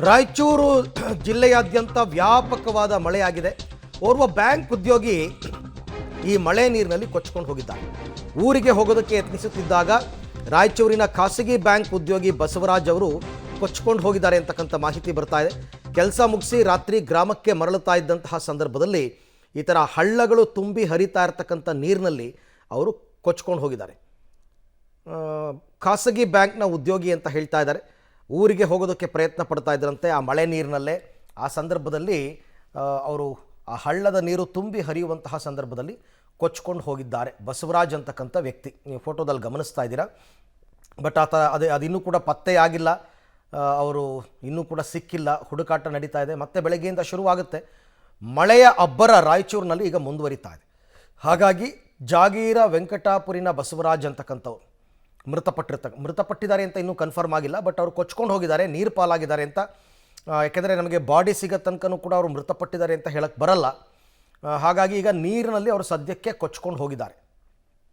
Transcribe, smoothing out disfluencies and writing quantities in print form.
ರಾಯಚೂರು ಜಿಲ್ಲೆಯಾದ್ಯಂತ ವ್ಯಾಪಕವಾದ ಮಳೆಯಾಗಿದೆ. ಓರ್ವ ಬ್ಯಾಂಕ್ ಉದ್ಯೋಗಿ ಈ ಮಳೆ ನೀರಿನಲ್ಲಿ ಕೊಚ್ಚಿಕೊಂಡು ಹೋಗಿದ್ದಾರೆ. ಊರಿಗೆ ಹೋಗೋದಕ್ಕೆ ಯತ್ನಿಸುತ್ತಿದ್ದಾಗ ರಾಯಚೂರಿನ ಖಾಸಗಿ ಬ್ಯಾಂಕ್ ಉದ್ಯೋಗಿ ಬಸವರಾಜ್ ಅವರು ಕೊಚ್ಚಿಕೊಂಡು ಹೋಗಿದ್ದಾರೆ ಅಂತಕ್ಕಂಥ ಮಾಹಿತಿ ಬರ್ತಾ ಇದೆ. ಕೆಲಸ ಮುಗಿಸಿ ರಾತ್ರಿ ಗ್ರಾಮಕ್ಕೆ ಮರಳುತ್ತಾ ಇದ್ದಂತಹ ಸಂದರ್ಭದಲ್ಲಿ ಈ ಥರ ಹಳ್ಳಗಳು ತುಂಬಿ ಹರಿತಾ ಇರತಕ್ಕಂಥ ನೀರಿನಲ್ಲಿ ಅವರು ಕೊಚ್ಚಿಕೊಂಡು ಹೋಗಿದ್ದಾರೆ. ಖಾಸಗಿ ಬ್ಯಾಂಕ್ನ ಉದ್ಯೋಗಿ ಅಂತ ಹೇಳ್ತಾ ಇದ್ದಾರೆ. ಊರಿಗೆ ಹೋಗೋದಕ್ಕೆ ಪ್ರಯತ್ನ ಪಡ್ತಾ ಇದ್ದರಂತೆ ಆ ಮಳೆ ನೀರಿನಲ್ಲೇ. ಆ ಸಂದರ್ಭದಲ್ಲಿ ಅವರು ಆ ಹಳ್ಳದ ನೀರು ತುಂಬಿ ಹರಿಯುವಂತಹ ಸಂದರ್ಭದಲ್ಲಿ ಕೊಚ್ಕೊಂಡು ಹೋಗಿದ್ದಾರೆ ಬಸವರಾಜ್ ಅಂತಕ್ಕಂಥ ವ್ಯಕ್ತಿ. ನೀವು ಫೋಟೋದಲ್ಲಿ ಗಮನಿಸ್ತಾ ಇದ್ದೀರಾ. ಬಟ್ ಅದಿನ್ನೂ ಕೂಡ ಪತ್ತೆಯಾಗಿಲ್ಲ. ಅವರು ಇನ್ನೂ ಕೂಡ ಸಿಕ್ಕಿಲ್ಲ. ಹುಡುಕಾಟ ನಡೀತಾ ಇದೆ. ಮತ್ತೆ ಬೆಳಗ್ಗೆಯಿಂದ ಶುರುವಾಗುತ್ತೆ. ಮಳೆಯ ಅಬ್ಬರ ರಾಯಚೂರಿನಲ್ಲಿ ಈಗ ಮುಂದುವರಿತಾ ಇದೆ. ಹಾಗಾಗಿ ಜಾಗೀರ ವೆಂಕಟಾಪುರಿನ ಬಸವರಾಜ್ ಅಂತಕ್ಕಂಥವ್ರು ಮೃತಪಟ್ಟಿದ್ದಾರೆ ಅಂತ ಇನ್ನೂ ಕನ್ಫರ್ಮ್ ಆಗಿಲ್ಲ. ಬಟ್ ಅವರು ಕೊಚ್ಕೊಂಡು ಹೋಗಿದ್ದಾರೆ, ನೀರು ಪಾಲಾಗಿದ್ದಾರೆ ಅಂತ. ಯಾಕೆಂದರೆ ನಮಗೆ ಬಾಡಿ ಸಿಗೋ ತನಕನೂ ಕೂಡ ಅವರು ಮೃತಪಟ್ಟಿದ್ದಾರೆ ಅಂತ ಹೇಳಕ್ಕೆ ಬರಲ್ಲ. ಹಾಗಾಗಿ ಈಗ ನೀರಿನಲ್ಲಿ ಅವರು ಸದ್ಯಕ್ಕೆ ಕೊಚ್ಕೊಂಡು ಹೋಗಿದ್ದಾರೆ.